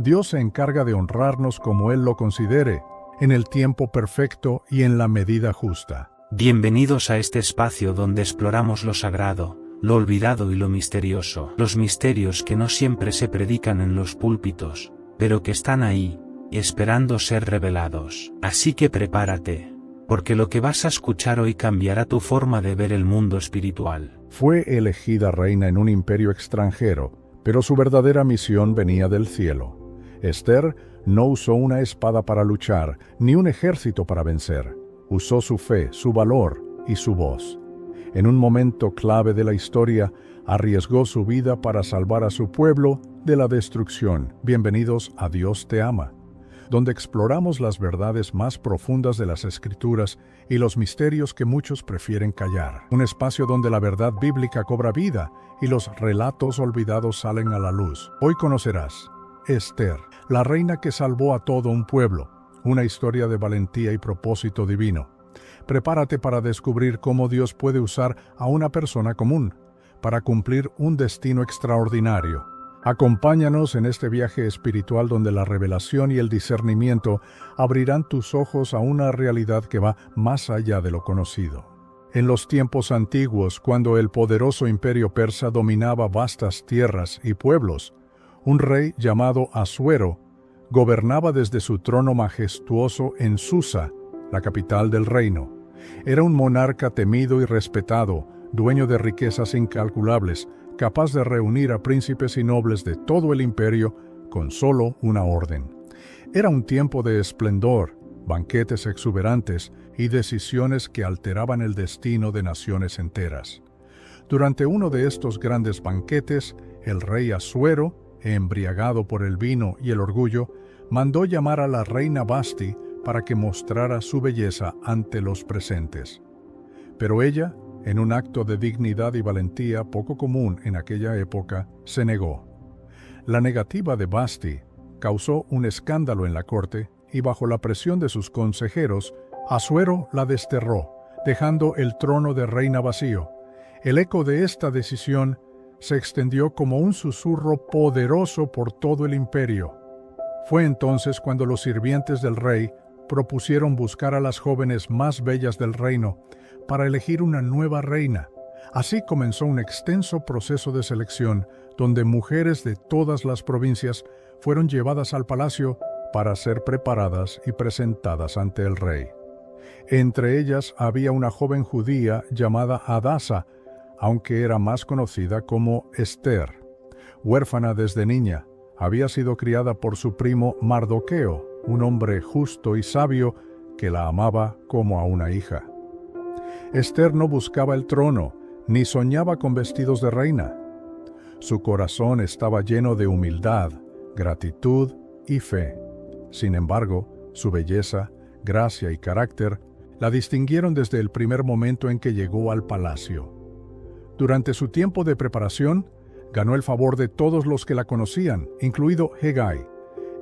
Dios se encarga de honrarnos como Él lo considere, en el tiempo perfecto y en la medida justa. Bienvenidos a este espacio donde exploramos lo sagrado, lo olvidado y lo misterioso. Los misterios que no siempre se predican en los púlpitos, pero que están ahí, esperando ser revelados. Así que prepárate, porque lo que vas a escuchar hoy cambiará tu forma de ver el mundo espiritual. Fue elegida reina en un imperio extranjero, pero su verdadera misión venía del cielo. Esther no usó una espada para luchar, ni un ejército para vencer. Usó su fe, su valor y su voz. En un momento clave de la historia, arriesgó su vida para salvar a su pueblo de la destrucción. Bienvenidos a Dios te ama, donde exploramos las verdades más profundas de las Escrituras y los misterios que muchos prefieren callar. Un espacio donde la verdad bíblica cobra vida y los relatos olvidados salen a la luz. Hoy conocerás Esther, la reina que salvó a todo un pueblo, una historia de valentía y propósito divino. Prepárate para descubrir cómo Dios puede usar a una persona común para cumplir un destino extraordinario. Acompáñanos en este viaje espiritual donde la revelación y el discernimiento abrirán tus ojos a una realidad que va más allá de lo conocido. En los tiempos antiguos, cuando el poderoso imperio persa dominaba vastas tierras y pueblos, un rey llamado Asuero gobernaba desde su trono majestuoso en Susa, la capital del reino. Era un monarca temido y respetado, dueño de riquezas incalculables, capaz de reunir a príncipes y nobles de todo el imperio con solo una orden. Era un tiempo de esplendor, banquetes exuberantes y decisiones que alteraban el destino de naciones enteras. Durante uno de estos grandes banquetes, el rey Asuero, embriagado por el vino y el orgullo, mandó llamar a la reina Vasti para que mostrara su belleza ante los presentes. Pero ella, en un acto de dignidad y valentía poco común en aquella época, se negó. La negativa de Vasti causó un escándalo en la corte y bajo la presión de sus consejeros, Asuero la desterró, dejando el trono de reina vacío. El eco de esta decisión se extendió como un susurro poderoso por todo el imperio. Fue entonces cuando los sirvientes del rey propusieron buscar a las jóvenes más bellas del reino para elegir una nueva reina. Así comenzó un extenso proceso de selección donde mujeres de todas las provincias fueron llevadas al palacio para ser preparadas y presentadas ante el rey. Entre ellas había una joven judía llamada Hadasa, aunque era más conocida como Esther. Huérfana desde niña, había sido criada por su primo Mardoqueo, un hombre justo y sabio que la amaba como a una hija. Esther no buscaba el trono, ni soñaba con vestidos de reina. Su corazón estaba lleno de humildad, gratitud y fe. Sin embargo, su belleza, gracia y carácter la distinguieron desde el primer momento en que llegó al palacio. Durante su tiempo de preparación, ganó el favor de todos los que la conocían, incluido Hegai,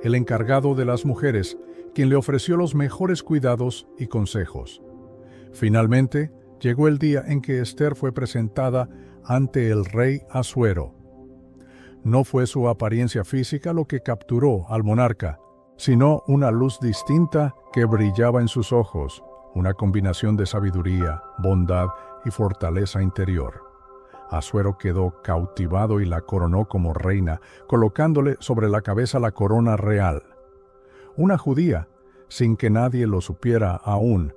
el encargado de las mujeres, quien le ofreció los mejores cuidados y consejos. Finalmente, llegó el día en que Esther fue presentada ante el rey Asuero. No fue su apariencia física lo que capturó al monarca, sino una luz distinta que brillaba en sus ojos, una combinación de sabiduría, bondad y fortaleza interior. Asuero quedó cautivado y la coronó como reina, colocándole sobre la cabeza la corona real. Una judía, sin que nadie lo supiera aún,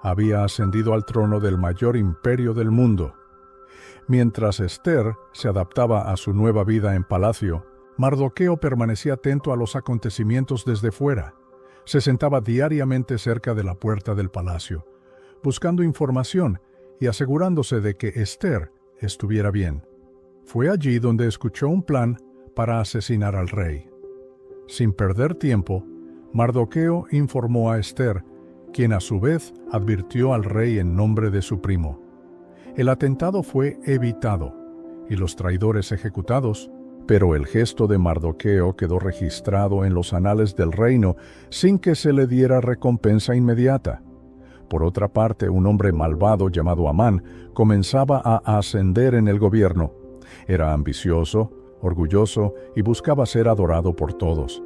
había ascendido al trono del mayor imperio del mundo. Mientras Esther se adaptaba a su nueva vida en palacio, Mardoqueo permanecía atento a los acontecimientos desde fuera. Se sentaba diariamente cerca de la puerta del palacio, buscando información y asegurándose de que Esther estuviera bien. Fue allí donde escuchó un plan para asesinar al rey. Sin perder tiempo, Mardoqueo informó a Esther, quien a su vez advirtió al rey en nombre de su primo. El atentado fue evitado y los traidores ejecutados, pero el gesto de Mardoqueo quedó registrado en los anales del reino sin que se le diera recompensa inmediata. Por otra parte, un hombre malvado llamado Amán comenzaba a ascender en el gobierno. Era ambicioso, orgulloso y buscaba ser adorado por todos.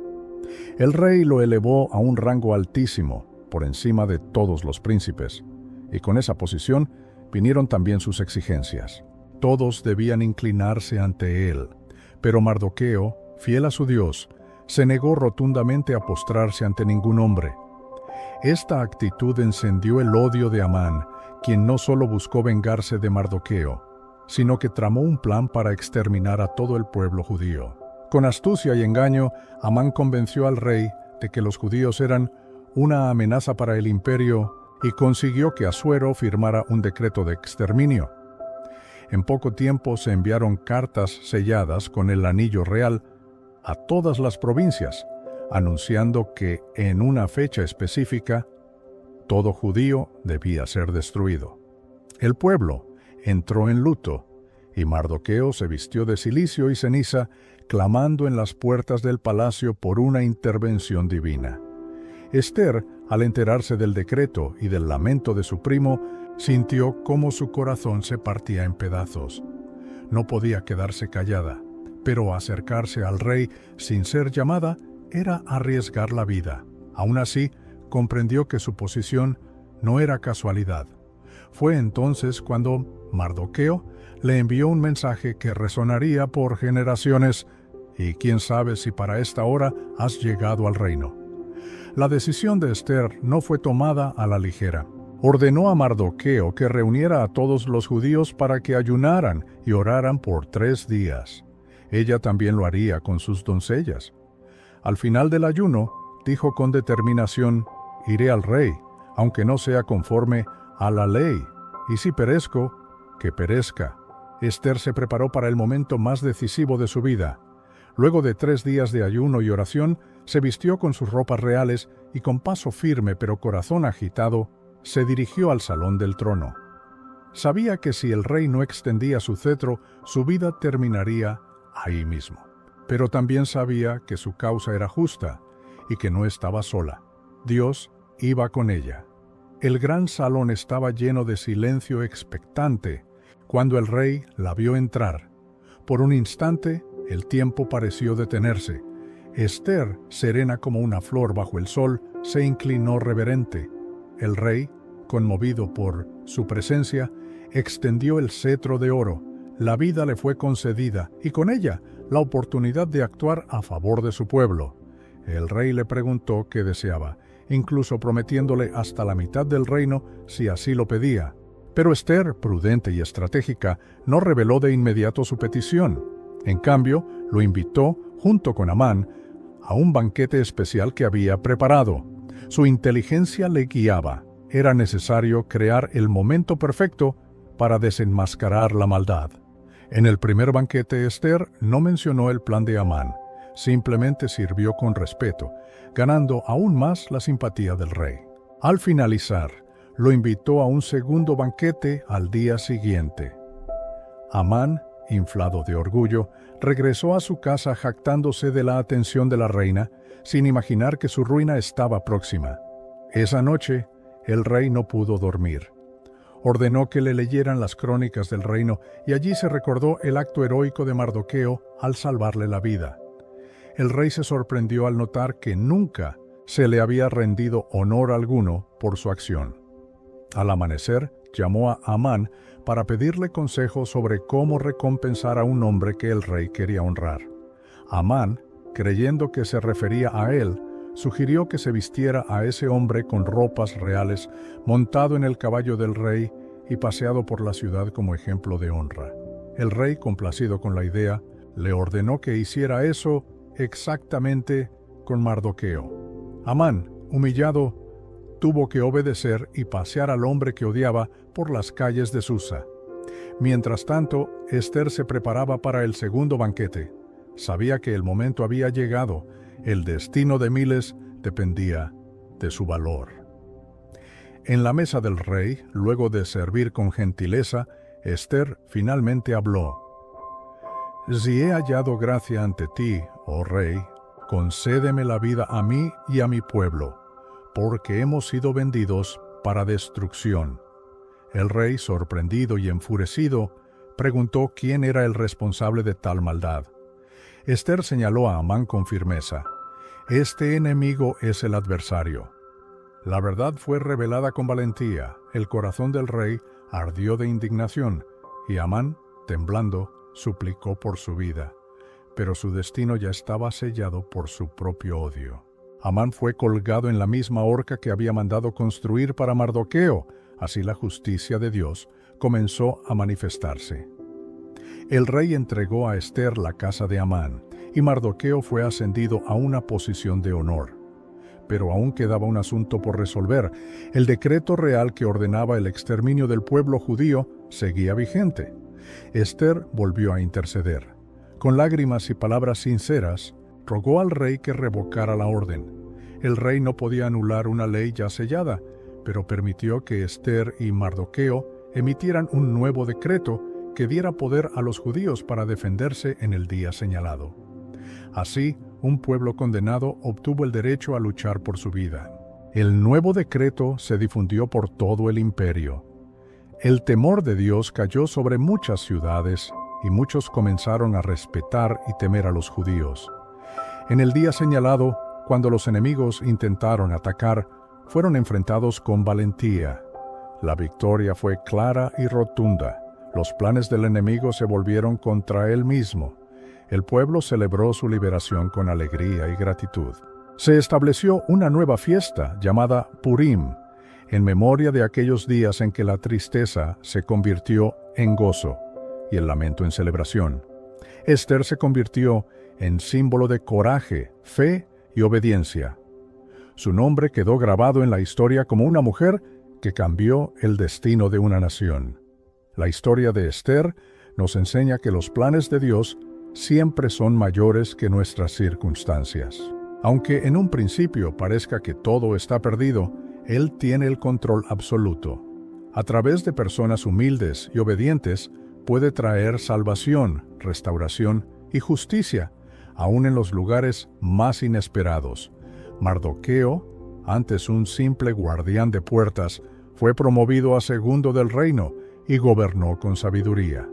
El rey lo elevó a un rango altísimo, por encima de todos los príncipes, y con esa posición vinieron también sus exigencias. Todos debían inclinarse ante él, pero Mardoqueo, fiel a su Dios, se negó rotundamente a postrarse ante ningún hombre. Esta actitud encendió el odio de Amán, quien no solo buscó vengarse de Mardoqueo, sino que tramó un plan para exterminar a todo el pueblo judío. Con astucia y engaño, Amán convenció al rey de que los judíos eran una amenaza para el imperio y consiguió que Asuero firmara un decreto de exterminio. En poco tiempo se enviaron cartas selladas con el anillo real a todas las provincias, anunciando que en una fecha específica todo judío debía ser destruido. El pueblo entró en luto y Mardoqueo se vistió de cilicio y ceniza, clamando en las puertas del palacio por una intervención divina. Ester, al enterarse del decreto y del lamento de su primo, sintió cómo su corazón se partía en pedazos. No podía quedarse callada, pero acercarse al rey sin ser llamada era arriesgar la vida. Aún así, comprendió que su posición no era casualidad. Fue entonces cuando Mardoqueo le envió un mensaje que resonaría por generaciones, y quién sabe si para esta hora has llegado al reino. La decisión de Ester no fue tomada a la ligera. Ordenó a Mardoqueo que reuniera a todos los judíos para que ayunaran y oraran por 3 días. Ella también lo haría con sus doncellas. Al final del ayuno, dijo con determinación: «Iré al rey, aunque no sea conforme a la ley, y si perezco, que perezca». Ester se preparó para el momento más decisivo de su vida. Luego de 3 días de ayuno y oración, se vistió con sus ropas reales y con paso firme pero corazón agitado, se dirigió al salón del trono. Sabía que si el rey no extendía su cetro, su vida terminaría ahí mismo. Pero también sabía que su causa era justa y que no estaba sola. Dios iba con ella. El gran salón estaba lleno de silencio expectante cuando el rey la vio entrar. Por un instante, el tiempo pareció detenerse. Ester, serena como una flor bajo el sol, se inclinó reverente. El rey, conmovido por su presencia, extendió el cetro de oro. La vida le fue concedida, y con ella, la oportunidad de actuar a favor de su pueblo. El rey le preguntó qué deseaba, incluso prometiéndole hasta la mitad del reino si así lo pedía. Pero Ester, prudente y estratégica, no reveló de inmediato su petición. En cambio, lo invitó, junto con Amán, a un banquete especial que había preparado. Su inteligencia le guiaba. Era necesario crear el momento perfecto para desenmascarar la maldad. En el primer banquete, Ester no mencionó el plan de Amán. Simplemente sirvió con respeto, ganando aún más la simpatía del rey. Al finalizar, lo invitó a un segundo banquete al día siguiente. Amán, inflado de orgullo, regresó a su casa jactándose de la atención de la reina, sin imaginar que su ruina estaba próxima. Esa noche, el rey no pudo dormir. Ordenó que le leyeran las crónicas del reino y allí se recordó el acto heroico de Mardoqueo al salvarle la vida. El rey se sorprendió al notar que nunca se le había rendido honor alguno por su acción. Al amanecer, llamó a Amán para pedirle consejo sobre cómo recompensar a un hombre que el rey quería honrar. Amán, creyendo que se refería a él, sugirió que se vistiera a ese hombre con ropas reales, montado en el caballo del rey y paseado por la ciudad como ejemplo de honra. El rey, complacido con la idea, le ordenó que hiciera eso exactamente con Mardoqueo. Amán, humillado, tuvo que obedecer y pasear al hombre que odiaba por las calles de Susa. Mientras tanto, Ester se preparaba para el segundo banquete. Sabía que el momento había llegado. El destino de miles dependía de su valor. En la mesa del rey, luego de servir con gentileza, Ester finalmente habló. «Si he hallado gracia ante ti, oh rey, concédeme la vida a mí y a mi pueblo, porque hemos sido vendidos para destrucción». El rey, sorprendido y enfurecido, preguntó quién era el responsable de tal maldad. Ester señaló a Amán con firmeza: «Este enemigo es el adversario». La verdad fue revelada con valentía, el corazón del rey ardió de indignación, y Amán, temblando, suplicó por su vida. Pero su destino ya estaba sellado por su propio odio. Amán fue colgado en la misma horca que había mandado construir para Mardoqueo. Así la justicia de Dios comenzó a manifestarse. El rey entregó a Ester la casa de Amán, y Mardoqueo fue ascendido a una posición de honor. Pero aún quedaba un asunto por resolver. El decreto real que ordenaba el exterminio del pueblo judío seguía vigente. Ester volvió a interceder. Con lágrimas y palabras sinceras, rogó al rey que revocara la orden. El rey no podía anular una ley ya sellada, pero permitió que Ester y Mardoqueo emitieran un nuevo decreto que diera poder a los judíos para defenderse en el día señalado. Así, un pueblo condenado obtuvo el derecho a luchar por su vida. El nuevo decreto se difundió por todo el imperio. El temor de Dios cayó sobre muchas ciudades, y muchos comenzaron a respetar y temer a los judíos. En el día señalado, cuando los enemigos intentaron atacar, fueron enfrentados con valentía. La victoria fue clara y rotunda. Los planes del enemigo se volvieron contra él mismo. El pueblo celebró su liberación con alegría y gratitud. Se estableció una nueva fiesta llamada Purim, en memoria de aquellos días en que la tristeza se convirtió en gozo y el lamento en celebración. Ester se convirtió en símbolo de coraje, fe y obediencia. Su nombre quedó grabado en la historia como una mujer que cambió el destino de una nación. La historia de Ester nos enseña que los planes de Dios siempre son mayores que nuestras circunstancias. Aunque en un principio parezca que todo está perdido, Él tiene el control absoluto. A través de personas humildes y obedientes, puede traer salvación, restauración y justicia, aún en los lugares más inesperados. Mardoqueo, antes un simple guardián de puertas, fue promovido a segundo del reino y gobernó con sabiduría.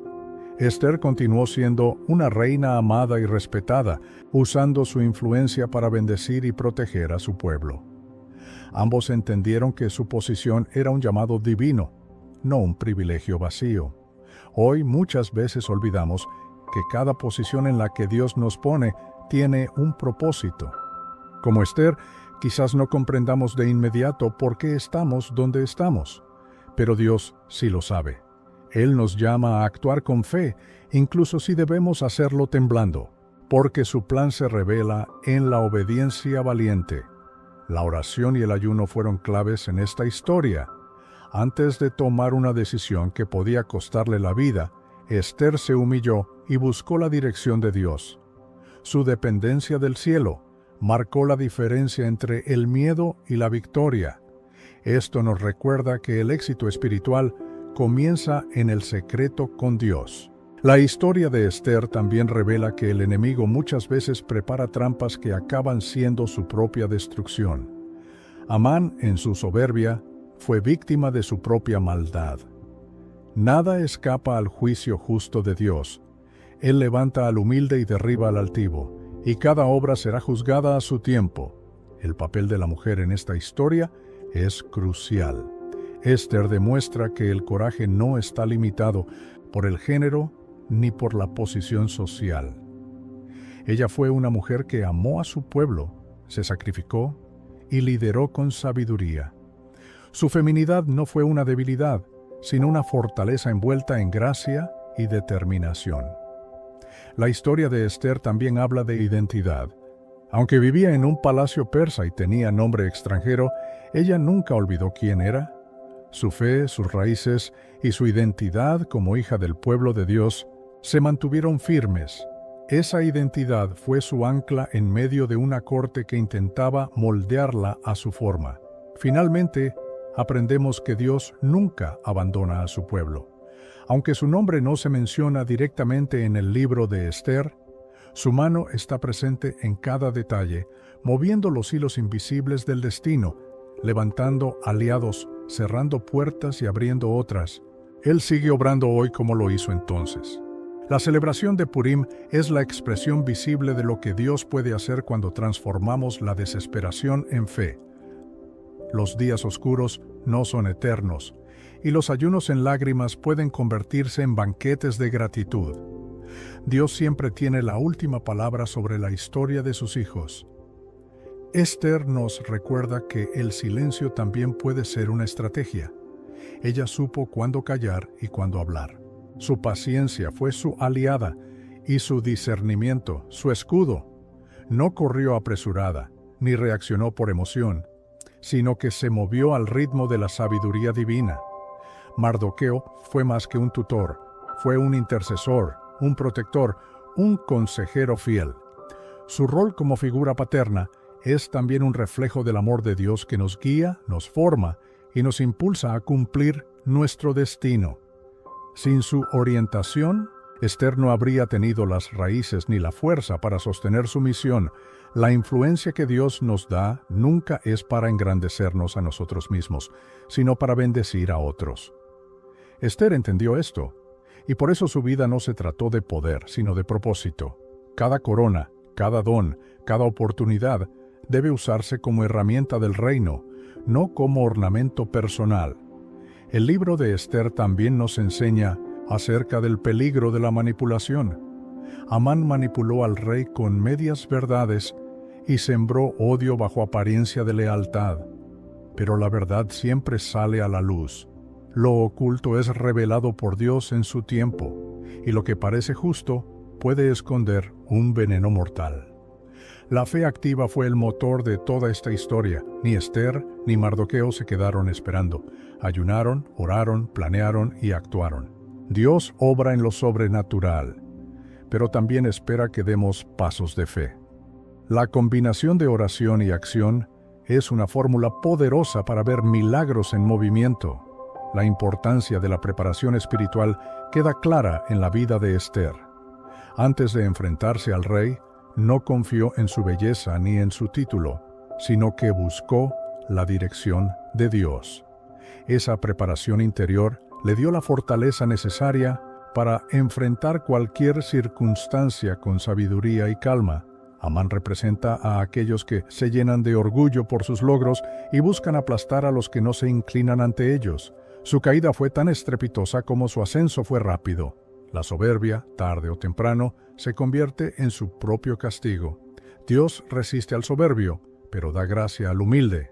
Ester continuó siendo una reina amada y respetada, usando su influencia para bendecir y proteger a su pueblo. Ambos entendieron que su posición era un llamado divino, no un privilegio vacío. Hoy muchas veces olvidamos que cada posición en la que Dios nos pone tiene un propósito. Como Ester, quizás no comprendamos de inmediato por qué estamos donde estamos, pero Dios sí lo sabe. Él nos llama a actuar con fe, incluso si debemos hacerlo temblando, porque su plan se revela en la obediencia valiente. La oración y el ayuno fueron claves en esta historia. Antes de tomar una decisión que podía costarle la vida, Ester se humilló y buscó la dirección de Dios. Su dependencia del cielo marcó la diferencia entre el miedo y la victoria. Esto nos recuerda que el éxito espiritual comienza en el secreto con Dios. La historia de Ester también revela que el enemigo muchas veces prepara trampas que acaban siendo su propia destrucción. Amán, en su soberbia, fue víctima de su propia maldad. Nada escapa al juicio justo de Dios. Él levanta al humilde y derriba al altivo, y cada obra será juzgada a su tiempo. El papel de la mujer en esta historia es crucial. Ester demuestra que el coraje no está limitado por el género ni por la posición social. Ella fue una mujer que amó a su pueblo, se sacrificó y lideró con sabiduría. Su feminidad no fue una debilidad, sino una fortaleza envuelta en gracia y determinación. La historia de Ester también habla de identidad. Aunque vivía en un palacio persa y tenía nombre extranjero, ella nunca olvidó quién era. Su fe, sus raíces y su identidad como hija del pueblo de Dios se mantuvieron firmes. Esa identidad fue su ancla en medio de una corte que intentaba moldearla a su forma. Finalmente, aprendemos que Dios nunca abandona a su pueblo. Aunque su nombre no se menciona directamente en el libro de Ester, su mano está presente en cada detalle, moviendo los hilos invisibles del destino, levantando aliados, cerrando puertas y abriendo otras. Él sigue obrando hoy como lo hizo entonces. La celebración de Purim es la expresión visible de lo que Dios puede hacer cuando transformamos la desesperación en fe. Los días oscuros no son eternos, y los ayunos en lágrimas pueden convertirse en banquetes de gratitud. Dios siempre tiene la última palabra sobre la historia de sus hijos. Esther nos recuerda que el silencio también puede ser una estrategia. Ella supo cuándo callar y cuándo hablar. Su paciencia fue su aliada y su discernimiento, su escudo. No corrió apresurada, ni reaccionó por emoción, sino que se movió al ritmo de la sabiduría divina. Mardoqueo fue más que un tutor, fue un intercesor, un protector, un consejero fiel. Su rol como figura paterna es también un reflejo del amor de Dios que nos guía, nos forma y nos impulsa a cumplir nuestro destino. Sin su orientación, Esther no habría tenido las raíces ni la fuerza para sostener su misión. La influencia que Dios nos da nunca es para engrandecernos a nosotros mismos, sino para bendecir a otros. Esther entendió esto, y por eso su vida no se trató de poder, sino de propósito. Cada corona, cada don, cada oportunidad debe usarse como herramienta del reino, no como ornamento personal. El libro de Esther también nos enseña acerca del peligro de la manipulación. Amán manipuló al rey con medias verdades y sembró odio bajo apariencia de lealtad. Pero la verdad siempre sale a la luz. Lo oculto es revelado por Dios en su tiempo, y lo que parece justo puede esconder un veneno mortal. La fe activa fue el motor de toda esta historia. Ni Esther ni Mardoqueo se quedaron esperando. Ayunaron, oraron, planearon y actuaron. Dios obra en lo sobrenatural, pero también espera que demos pasos de fe. La combinación de oración y acción es una fórmula poderosa para ver milagros en movimiento. La importancia de la preparación espiritual queda clara en la vida de Esther. Antes de enfrentarse al rey, no confió en su belleza ni en su título, sino que buscó la dirección de Dios. Esa preparación interior le dio la fortaleza necesaria para enfrentar cualquier circunstancia con sabiduría y calma. Amán representa a aquellos que se llenan de orgullo por sus logros y buscan aplastar a los que no se inclinan ante ellos. Su caída fue tan estrepitosa como su ascenso fue rápido. La soberbia, tarde o temprano, se convierte en su propio castigo. Dios resiste al soberbio, pero da gracia al humilde.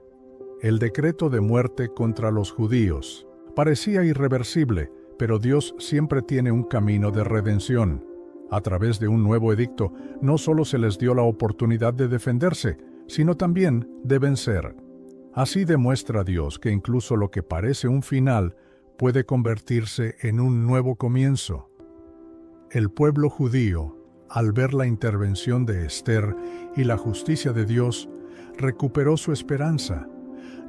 El decreto de muerte contra los judíos parecía irreversible, pero Dios siempre tiene un camino de redención. A través de un nuevo edicto, no solo se les dio la oportunidad de defenderse, sino también de vencer. Así demuestra Dios que incluso lo que parece un final puede convertirse en un nuevo comienzo. El pueblo judío, al ver la intervención de Esther y la justicia de Dios, recuperó su esperanza.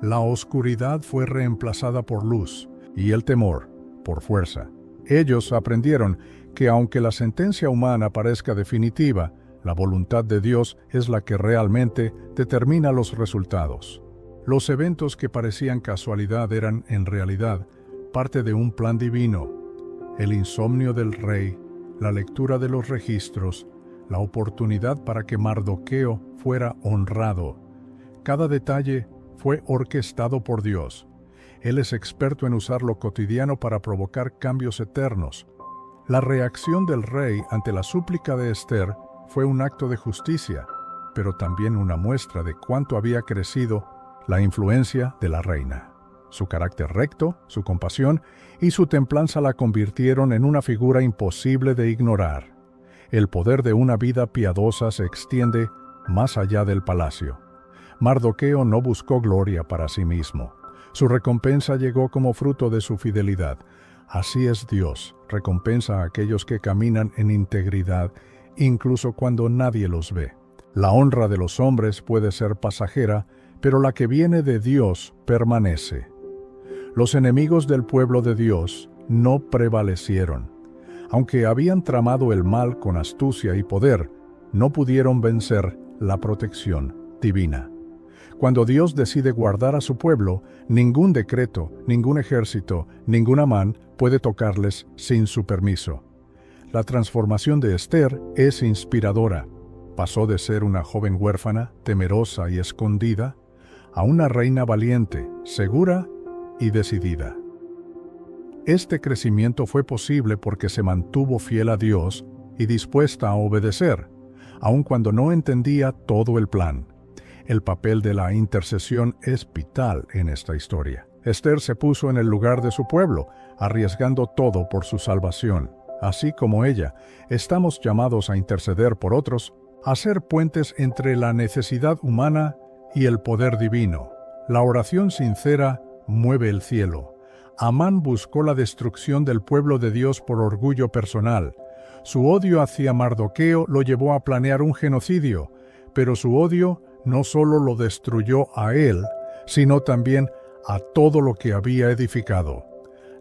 La oscuridad fue reemplazada por luz y el temor por fuerza. Ellos aprendieron que aunque la sentencia humana parezca definitiva, la voluntad de Dios es la que realmente determina los resultados. Los eventos que parecían casualidad eran, en realidad, parte de un plan divino. El insomnio del rey, la lectura de los registros, la oportunidad para que Mardoqueo fuera honrado. Cada detalle fue orquestado por Dios. Él es experto en usar lo cotidiano para provocar cambios eternos. La reacción del rey ante la súplica de Esther fue un acto de justicia, pero también una muestra de cuánto había crecido la influencia de la reina. Su carácter recto, su compasión y su templanza la convirtieron en una figura imposible de ignorar. El poder de una vida piadosa se extiende más allá del palacio. Mardoqueo no buscó gloria para sí mismo. Su recompensa llegó como fruto de su fidelidad. Así es Dios, recompensa a aquellos que caminan en integridad, incluso cuando nadie los ve. La honra de los hombres puede ser pasajera, pero la que viene de Dios permanece. Los enemigos del pueblo de Dios no prevalecieron. Aunque habían tramado el mal con astucia y poder, no pudieron vencer la protección divina. Cuando Dios decide guardar a su pueblo, ningún decreto, ningún ejército, ningún Amán puede tocarles sin su permiso. La transformación de Esther es inspiradora. Pasó de ser una joven huérfana, temerosa y escondida, a una reina valiente, segura y decidida. Este crecimiento fue posible porque se mantuvo fiel a Dios y dispuesta a obedecer, aun cuando no entendía todo el plan. El papel de la intercesión es vital en esta historia. Esther se puso en el lugar de su pueblo, arriesgando todo por su salvación. Así como ella, estamos llamados a interceder por otros, a ser puentes entre la necesidad humana y el poder divino. La oración sincera mueve el cielo. Amán buscó la destrucción del pueblo de Dios por orgullo personal. Su odio hacia Mardoqueo lo llevó a planear un genocidio, pero su odio no solo lo destruyó a él, sino también a todo lo que había edificado.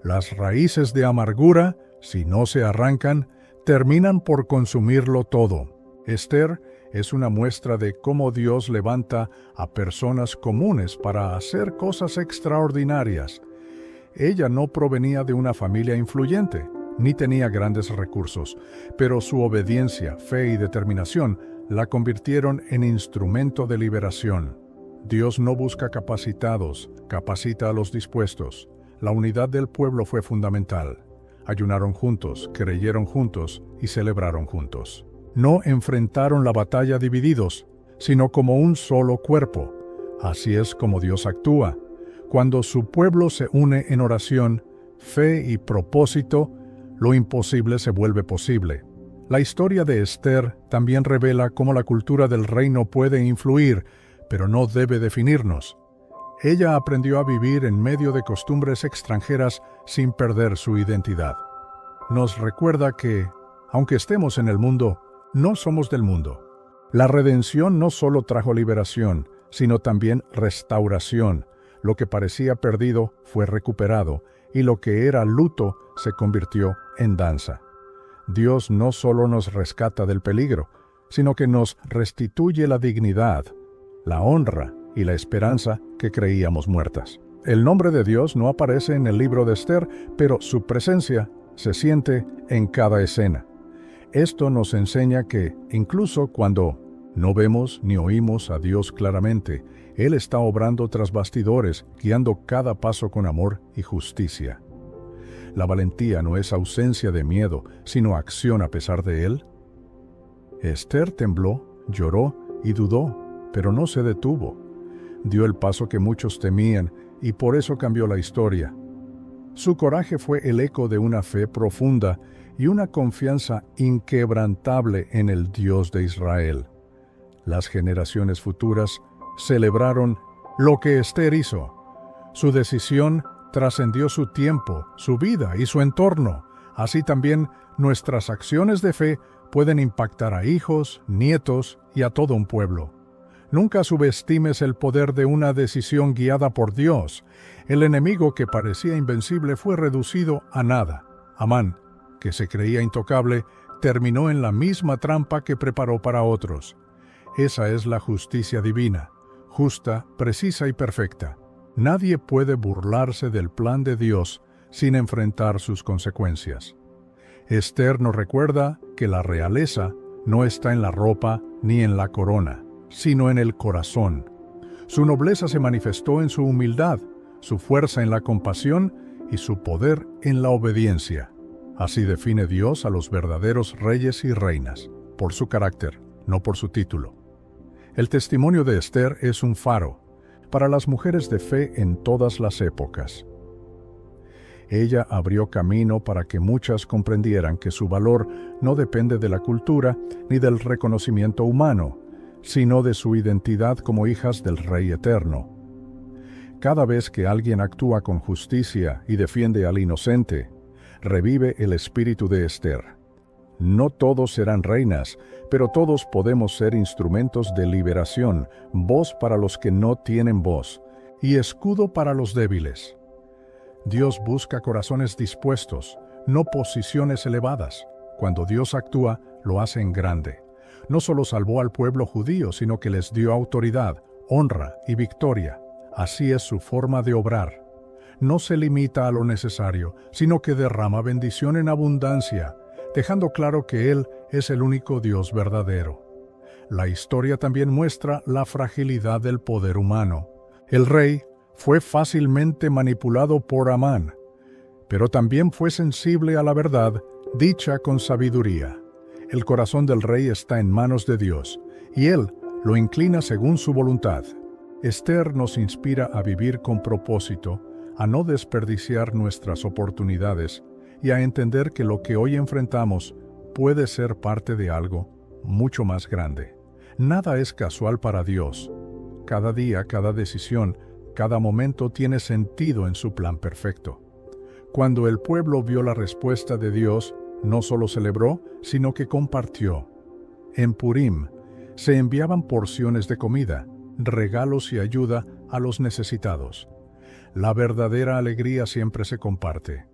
Las raíces de amargura, si no se arrancan, terminan por consumirlo todo. Esther es una muestra de cómo Dios levanta a personas comunes para hacer cosas extraordinarias. Ella no provenía de una familia influyente, ni tenía grandes recursos, pero su obediencia, fe y determinación la convirtieron en instrumento de liberación. Dios no busca capacitados, capacita a los dispuestos. La unidad del pueblo fue fundamental. Ayunaron juntos, creyeron juntos y celebraron juntos. No enfrentaron la batalla divididos, sino como un solo cuerpo. Así es como Dios actúa. Cuando su pueblo se une en oración, fe y propósito, lo imposible se vuelve posible. La historia de Esther también revela cómo la cultura del reino puede influir, pero no debe definirnos. Ella aprendió a vivir en medio de costumbres extranjeras sin perder su identidad. Nos recuerda que, aunque estemos en el mundo, no somos del mundo. La redención no solo trajo liberación, sino también restauración. Lo que parecía perdido fue recuperado, y lo que era luto se convirtió en danza. Dios no solo nos rescata del peligro, sino que nos restituye la dignidad, la honra y la esperanza que creíamos muertas. El nombre de Dios no aparece en el libro de Esther, pero su presencia se siente en cada escena. Esto nos enseña que, incluso cuando no vemos ni oímos a Dios claramente, Él está obrando tras bastidores, guiando cada paso con amor y justicia. La valentía no es ausencia de miedo, sino acción a pesar de él. Esther tembló, lloró y dudó, pero no se detuvo. Dio el paso que muchos temían y por eso cambió la historia. Su coraje fue el eco de una fe profunda y una confianza inquebrantable en el Dios de Israel. Las generaciones futuras celebraron lo que Esther hizo. Su decisión trascendió su tiempo, su vida y su entorno. Así también nuestras acciones de fe pueden impactar a hijos, nietos y a todo un pueblo. Nunca subestimes el poder de una decisión guiada por Dios. El enemigo que parecía invencible fue reducido a nada. Amán, que se creía intocable, terminó en la misma trampa que preparó para otros. Esa es la justicia divina, justa, precisa y perfecta. Nadie puede burlarse del plan de Dios sin enfrentar sus consecuencias. Esther nos recuerda que la realeza no está en la ropa ni en la corona, sino en el corazón. Su nobleza se manifestó en su humildad, su fuerza en la compasión y su poder en la obediencia. Así define Dios a los verdaderos reyes y reinas, por su carácter, no por su título. El testimonio de Esther es un faro para las mujeres de fe en todas las épocas. Ella abrió camino para que muchas comprendieran que su valor no depende de la cultura ni del reconocimiento humano, sino de su identidad como hijas del Rey Eterno. Cada vez que alguien actúa con justicia y defiende al inocente, revive el espíritu de Esther. No todos serán reinas, pero todos podemos ser instrumentos de liberación, voz para los que no tienen voz, y escudo para los débiles. Dios busca corazones dispuestos, no posiciones elevadas. Cuando Dios actúa, lo hace en grande. No solo salvó al pueblo judío, sino que les dio autoridad, honra y victoria. Así es su forma de obrar. No se limita a lo necesario, sino que derrama bendición en abundancia. dejando claro que Él es el único Dios verdadero. La historia también muestra la fragilidad del poder humano. El rey fue fácilmente manipulado por Amán, pero también fue sensible a la verdad dicha con sabiduría. El corazón del rey está en manos de Dios, y Él lo inclina según su voluntad. Esther nos inspira a vivir con propósito, a no desperdiciar nuestras oportunidades y a entender que lo que hoy enfrentamos puede ser parte de algo mucho más grande. Nada es casual para Dios. Cada día, cada decisión, cada momento tiene sentido en su plan perfecto. Cuando el pueblo vio la respuesta de Dios, no solo celebró, sino que compartió. En Purim se enviaban porciones de comida, regalos y ayuda a los necesitados. La verdadera alegría siempre se comparte.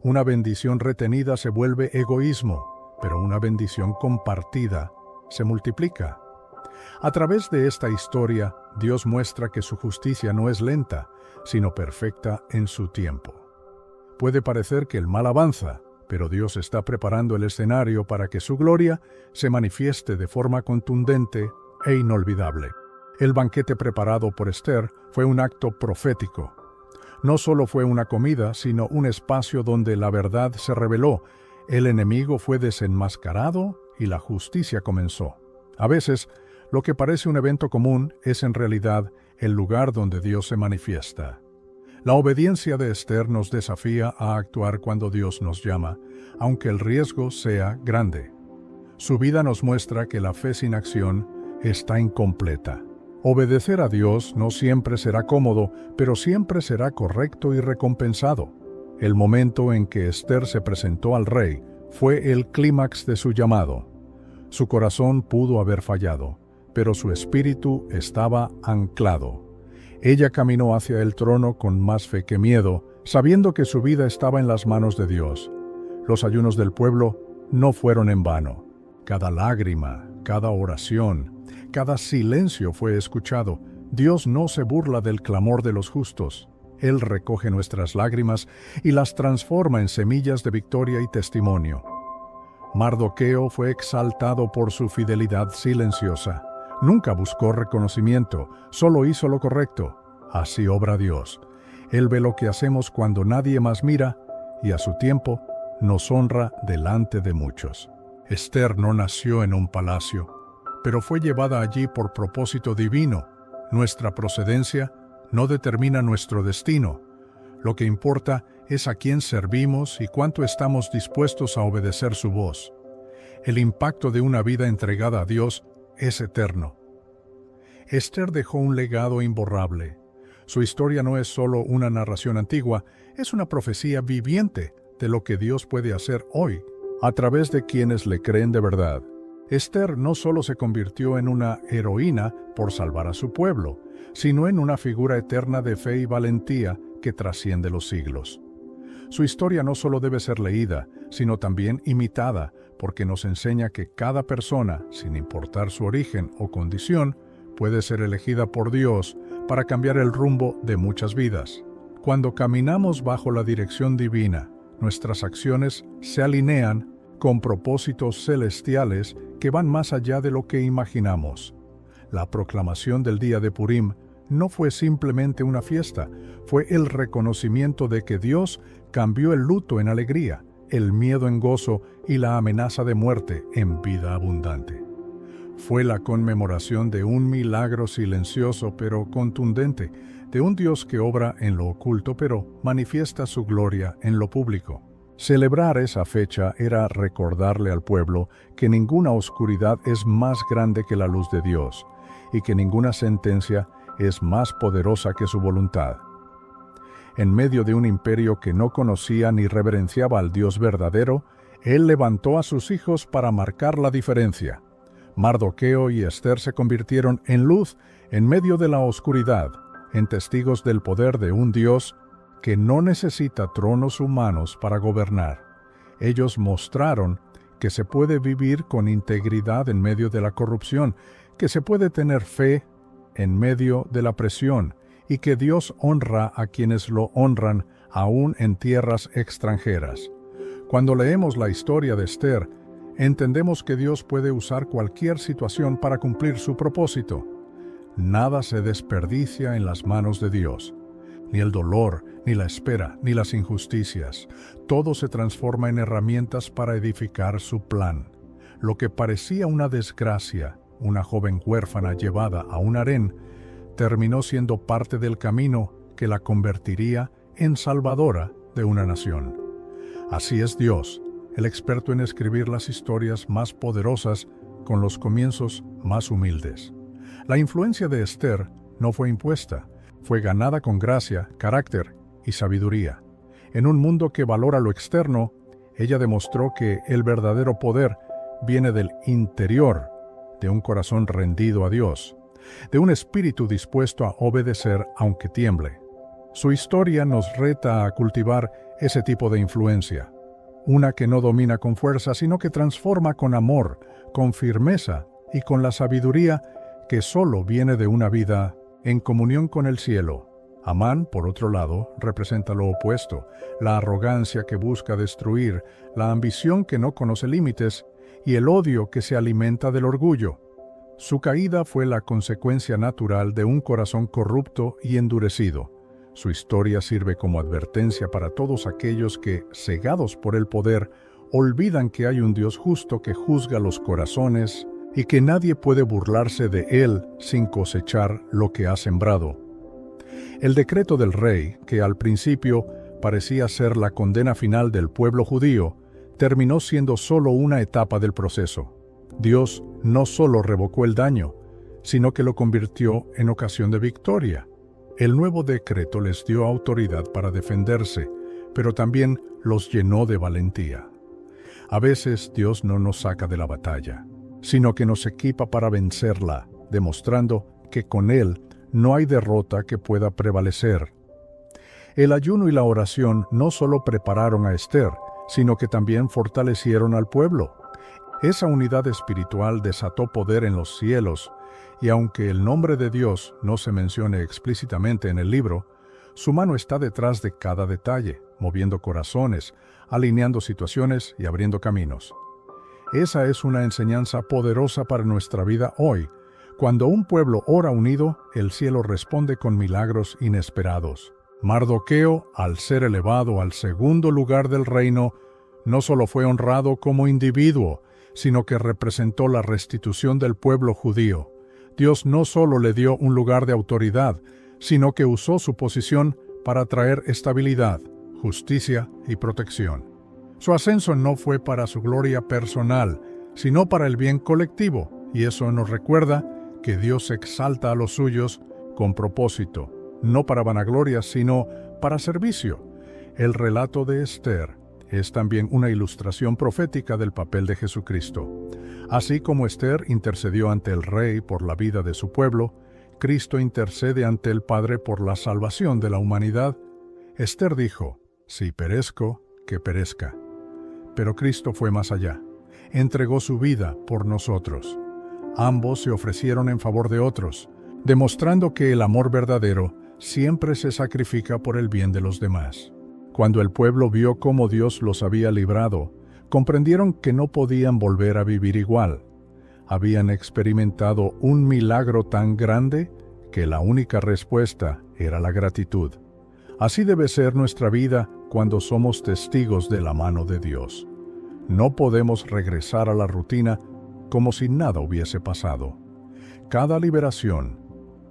Una bendición retenida se vuelve egoísmo, pero una bendición compartida se multiplica. A través de esta historia, Dios muestra que su justicia no es lenta, sino perfecta en su tiempo. Puede parecer que el mal avanza, pero Dios está preparando el escenario para que su gloria se manifieste de forma contundente e inolvidable. El banquete preparado por Esther fue un acto profético. No solo fue una comida, sino un espacio donde la verdad se reveló, el enemigo fue desenmascarado y la justicia comenzó. A veces, lo que parece un evento común es en realidad el lugar donde Dios se manifiesta. La obediencia de Esther nos desafía a actuar cuando Dios nos llama, aunque el riesgo sea grande. Su vida nos muestra que la fe sin acción está incompleta. Obedecer a Dios no siempre será cómodo, pero siempre será correcto y recompensado. El momento en que Esther se presentó al rey fue el clímax de su llamado. Su corazón pudo haber fallado, pero su espíritu estaba anclado. Ella caminó hacia el trono con más fe que miedo, sabiendo que su vida estaba en las manos de Dios. Los ayunos del pueblo no fueron en vano. Cada lágrima, cada oración, cada silencio fue escuchado. Dios no se burla del clamor de los justos. Él recoge nuestras lágrimas y las transforma en semillas de victoria y testimonio. Mardoqueo fue exaltado por su fidelidad silenciosa. Nunca buscó reconocimiento, solo hizo lo correcto. Así obra Dios. Él ve lo que hacemos cuando nadie más mira y a su tiempo nos honra delante de muchos. Esther no nació en un palacio, pero fue llevada allí por propósito divino. Nuestra procedencia no determina nuestro destino. Lo que importa es a quién servimos y cuánto estamos dispuestos a obedecer su voz. El impacto de una vida entregada a Dios es eterno. Esther dejó un legado imborrable. Su historia no es solo una narración antigua, es una profecía viviente de lo que Dios puede hacer hoy, a través de quienes le creen de verdad. Esther no solo se convirtió en una heroína por salvar a su pueblo, sino en una figura eterna de fe y valentía que trasciende los siglos. Su historia no solo debe ser leída, sino también imitada, porque nos enseña que cada persona, sin importar su origen o condición, puede ser elegida por Dios para cambiar el rumbo de muchas vidas. Cuando caminamos bajo la dirección divina, nuestras acciones se alinean con propósitos celestiales que van más allá de lo que imaginamos. La proclamación del día de Purim no fue simplemente una fiesta, fue el reconocimiento de que Dios cambió el luto en alegría, el miedo en gozo y la amenaza de muerte en vida abundante. Fue la conmemoración de un milagro silencioso pero contundente, de un Dios que obra en lo oculto pero manifiesta su gloria en lo público. Celebrar esa fecha era recordarle al pueblo que ninguna oscuridad es más grande que la luz de Dios y que ninguna sentencia es más poderosa que su voluntad. En medio de un imperio que no conocía ni reverenciaba al Dios verdadero, Él levantó a sus hijos para marcar la diferencia. Mardoqueo y Esther se convirtieron en luz en medio de la oscuridad, en testigos del poder de un Dios que no necesita tronos humanos para gobernar. Ellos mostraron que se puede vivir con integridad en medio de la corrupción, que se puede tener fe en medio de la presión, y que Dios honra a quienes lo honran aún en tierras extranjeras. Cuando leemos la historia de Esther, entendemos que Dios puede usar cualquier situación para cumplir su propósito. Nada se desperdicia en las manos de Dios. Ni el dolor, ni la espera, ni las injusticias. Todo se transforma en herramientas para edificar su plan. Lo que parecía una desgracia, una joven huérfana llevada a un harén, terminó siendo parte del camino que la convertiría en salvadora de una nación. Así es Dios, el experto en escribir las historias más poderosas con los comienzos más humildes. La influencia de Esther no fue impuesta, fue ganada con gracia, carácter y sabiduría. En un mundo que valora lo externo, ella demostró que el verdadero poder viene del interior, de un corazón rendido a Dios, de un espíritu dispuesto a obedecer aunque tiemble. Su historia nos reta a cultivar ese tipo de influencia, una que no domina con fuerza, sino que transforma con amor, con firmeza y con la sabiduría que solo viene de una vida en comunión con el cielo. Amán, por otro lado, representa lo opuesto, la arrogancia que busca destruir, la ambición que no conoce límites y el odio que se alimenta del orgullo. Su caída fue la consecuencia natural de un corazón corrupto y endurecido. Su historia sirve como advertencia para todos aquellos que, cegados por el poder, olvidan que hay un Dios justo que juzga los corazones y que nadie puede burlarse de él sin cosechar lo que ha sembrado. El decreto del rey, que al principio parecía ser la condena final del pueblo judío, terminó siendo solo una etapa del proceso. Dios no solo revocó el daño, sino que lo convirtió en ocasión de victoria. El nuevo decreto les dio autoridad para defenderse, pero también los llenó de valentía. A veces Dios no nos saca de la batalla, sino que nos equipa para vencerla, demostrando que con Él no hay derrota que pueda prevalecer. El ayuno y la oración no solo prepararon a Esther, sino que también fortalecieron al pueblo. Esa unidad espiritual desató poder en los cielos, y aunque el nombre de Dios no se mencione explícitamente en el libro, su mano está detrás de cada detalle, moviendo corazones, alineando situaciones y abriendo caminos. Esa es una enseñanza poderosa para nuestra vida hoy. Cuando un pueblo ora unido, el cielo responde con milagros inesperados. Mardoqueo, al ser elevado al segundo lugar del reino, no solo fue honrado como individuo, sino que representó la restitución del pueblo judío. Dios no solo le dio un lugar de autoridad, sino que usó su posición para traer estabilidad, justicia y protección. Su ascenso no fue para su gloria personal, sino para el bien colectivo, y eso nos recuerda que Dios exalta a los suyos con propósito, no para vanagloria, sino para servicio. El relato de Esther es también una ilustración profética del papel de Jesucristo. Así como Esther intercedió ante el Rey por la vida de su pueblo, Cristo intercede ante el Padre por la salvación de la humanidad. Esther dijo, si perezco, que perezca. Pero Cristo fue más allá. Entregó su vida por nosotros. Ambos se ofrecieron en favor de otros, demostrando que el amor verdadero siempre se sacrifica por el bien de los demás. Cuando el pueblo vio cómo Dios los había librado, comprendieron que no podían volver a vivir igual. Habían experimentado un milagro tan grande que la única respuesta era la gratitud. Así debe ser nuestra vida cuando somos testigos de la mano de Dios. No podemos regresar a la rutina como si nada hubiese pasado. Cada liberación,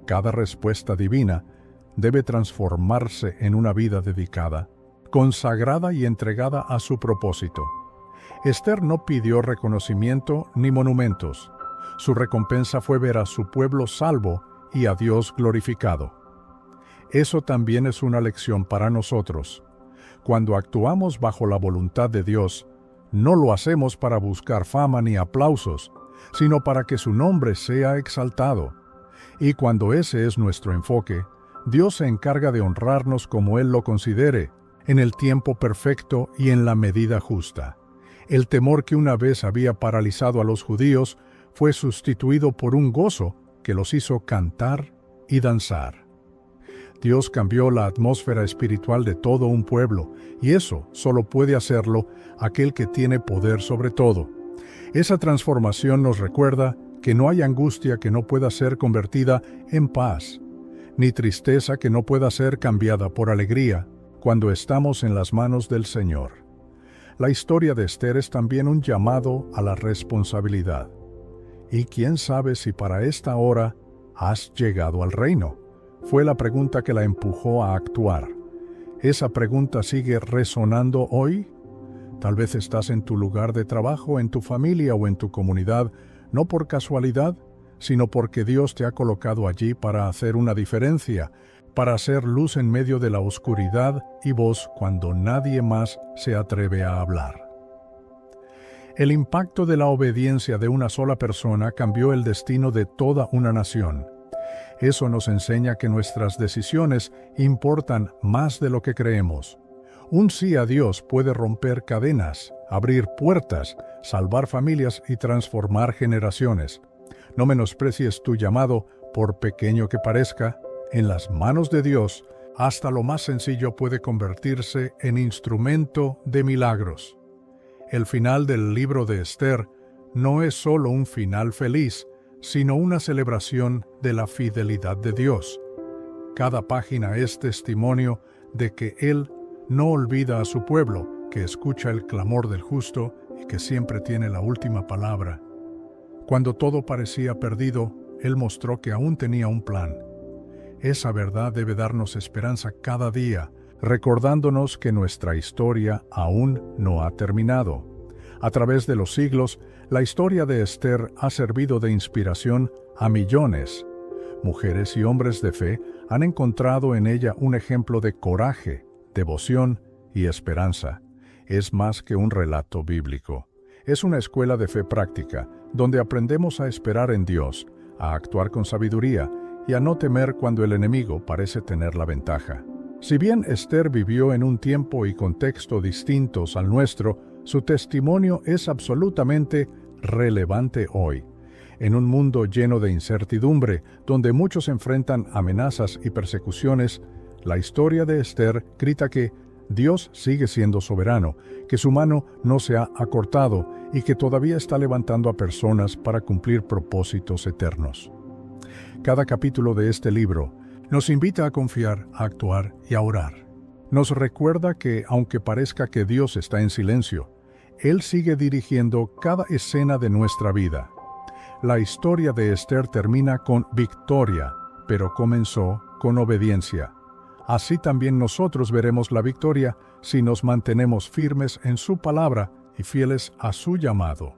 cada respuesta divina debe transformarse en una vida dedicada, consagrada y entregada a su propósito. Esther no pidió reconocimiento ni monumentos. Su recompensa fue ver a su pueblo salvo y a Dios glorificado. Eso también es una lección para nosotros. Cuando actuamos bajo la voluntad de Dios, no lo hacemos para buscar fama ni aplausos, sino para que su nombre sea exaltado. Y cuando ese es nuestro enfoque, Dios se encarga de honrarnos como Él lo considere, en el tiempo perfecto y en la medida justa. El temor que una vez había paralizado a los judíos fue sustituido por un gozo que los hizo cantar y danzar. Dios cambió la atmósfera espiritual de todo un pueblo, y eso solo puede hacerlo aquel que tiene poder sobre todo. Esa transformación nos recuerda que no hay angustia que no pueda ser convertida en paz, ni tristeza que no pueda ser cambiada por alegría cuando estamos en las manos del Señor. La historia de Esther es también un llamado a la responsabilidad. Y quién sabe si para esta hora has llegado al reino. Fue la pregunta que la empujó a actuar. ¿Esa pregunta sigue resonando hoy? Tal vez estás en tu lugar de trabajo, en tu familia o en tu comunidad, no por casualidad, sino porque Dios te ha colocado allí para hacer una diferencia, para hacer luz en medio de la oscuridad y voz cuando nadie más se atreve a hablar. El impacto de la obediencia de una sola persona cambió el destino de toda una nación. Eso nos enseña que nuestras decisiones importan más de lo que creemos. Un sí a Dios puede romper cadenas, abrir puertas, salvar familias y transformar generaciones. No menosprecies tu llamado, por pequeño que parezca. En las manos de Dios, hasta lo más sencillo puede convertirse en instrumento de milagros. El final del libro de Esther no es solo un final feliz, sino una celebración de la fidelidad de Dios. Cada página es testimonio de que Él no olvida a su pueblo, que escucha el clamor del justo y que siempre tiene la última palabra. Cuando todo parecía perdido, Él mostró que aún tenía un plan. Esa verdad debe darnos esperanza cada día, recordándonos que nuestra historia aún no ha terminado. A través de los siglos, la historia de Esther ha servido de inspiración a millones. Mujeres y hombres de fe han encontrado en ella un ejemplo de coraje, devoción y esperanza. Es más que un relato bíblico. Es una escuela de fe práctica, donde aprendemos a esperar en Dios, a actuar con sabiduría y a no temer cuando el enemigo parece tener la ventaja. Si bien Esther vivió en un tiempo y contexto distintos al nuestro, su testimonio es absolutamente relevante hoy. En un mundo lleno de incertidumbre, donde muchos enfrentan amenazas y persecuciones, la historia de Esther grita que Dios sigue siendo soberano, que su mano no se ha acortado y que todavía está levantando a personas para cumplir propósitos eternos. Cada capítulo de este libro nos invita a confiar, a actuar y a orar. Nos recuerda que, aunque parezca que Dios está en silencio, Él sigue dirigiendo cada escena de nuestra vida. La historia de Esther termina con victoria, pero comenzó con obediencia. Así también nosotros veremos la victoria si nos mantenemos firmes en su palabra y fieles a su llamado.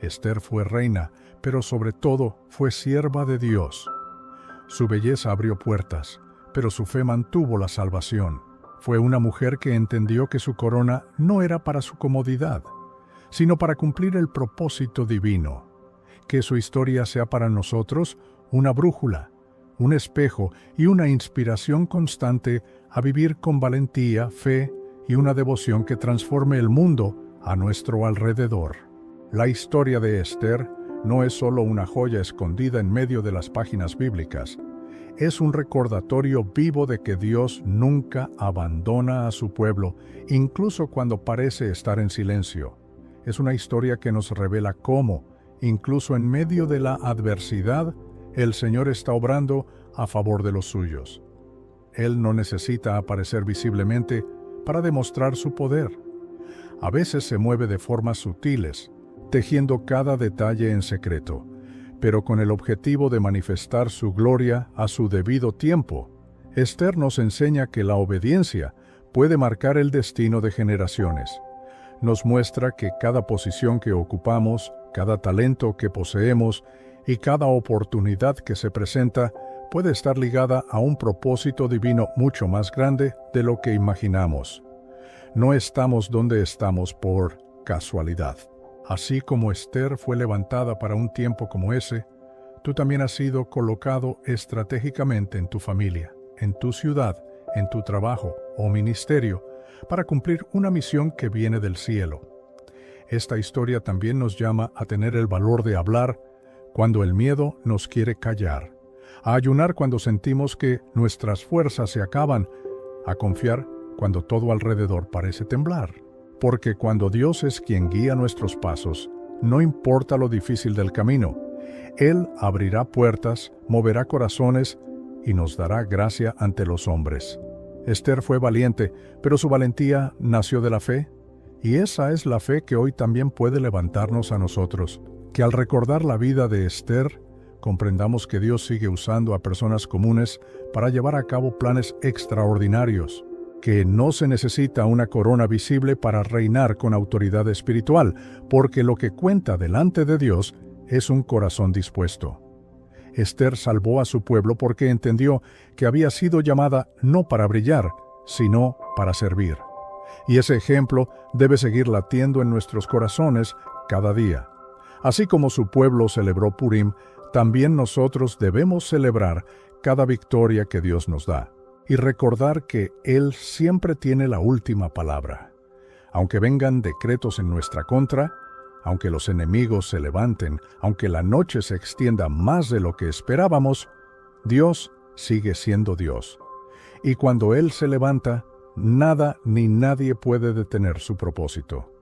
Esther fue reina, pero sobre todo fue sierva de Dios. Su belleza abrió puertas, pero su fe mantuvo la salvación. Fue una mujer que entendió que su corona no era para su comodidad, sino para cumplir el propósito divino. Que su historia sea para nosotros una brújula, un espejo y una inspiración constante a vivir con valentía, fe y una devoción que transforme el mundo a nuestro alrededor. La historia de Esther no es solo una joya escondida en medio de las páginas bíblicas. Es un recordatorio vivo de que Dios nunca abandona a su pueblo, incluso cuando parece estar en silencio. Es una historia que nos revela cómo, incluso en medio de la adversidad, el Señor está obrando a favor de los suyos. Él no necesita aparecer visiblemente para demostrar su poder. A veces se mueve de formas sutiles, tejiendo cada detalle en secreto, pero con el objetivo de manifestar su gloria a su debido tiempo. Esther nos enseña que la obediencia puede marcar el destino de generaciones. Nos muestra que cada posición que ocupamos, cada talento que poseemos y cada oportunidad que se presenta puede estar ligada a un propósito divino mucho más grande de lo que imaginamos. No estamos donde estamos por casualidad. Así como Esther fue levantada para un tiempo como ese, tú también has sido colocado estratégicamente en tu familia, en tu ciudad, en tu trabajo o ministerio, para cumplir una misión que viene del cielo. Esta historia también nos llama a tener el valor de hablar cuando el miedo nos quiere callar, a ayunar cuando sentimos que nuestras fuerzas se acaban, a confiar cuando todo alrededor parece temblar. Porque cuando Dios es quien guía nuestros pasos, no importa lo difícil del camino, Él abrirá puertas, moverá corazones y nos dará gracia ante los hombres. Esther fue valiente, pero su valentía nació de la fe, y esa es la fe que hoy también puede levantarnos a nosotros, que al recordar la vida de Esther, comprendamos que Dios sigue usando a personas comunes para llevar a cabo planes extraordinarios, que no se necesita una corona visible para reinar con autoridad espiritual, porque lo que cuenta delante de Dios es un corazón dispuesto. Esther salvó a su pueblo porque entendió que había sido llamada no para brillar, sino para servir. Y ese ejemplo debe seguir latiendo en nuestros corazones cada día. Así como su pueblo celebró Purim, también nosotros debemos celebrar cada victoria que Dios nos da y recordar que Él siempre tiene la última palabra. Aunque vengan decretos en nuestra contra, aunque los enemigos se levanten, aunque la noche se extienda más de lo que esperábamos, Dios sigue siendo Dios. Y cuando Él se levanta, nada ni nadie puede detener su propósito.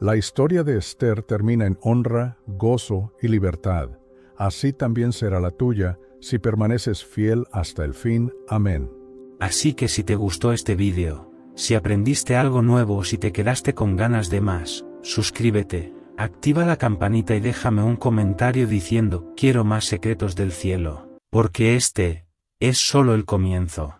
La historia de Esther termina en honra, gozo y libertad. Así también será la tuya, si permaneces fiel hasta el fin. Amén. Así que si te gustó este vídeo, si aprendiste algo nuevo o si te quedaste con ganas de más, suscríbete, activa la campanita y déjame un comentario diciendo: quiero más secretos del cielo, porque este es solo el comienzo.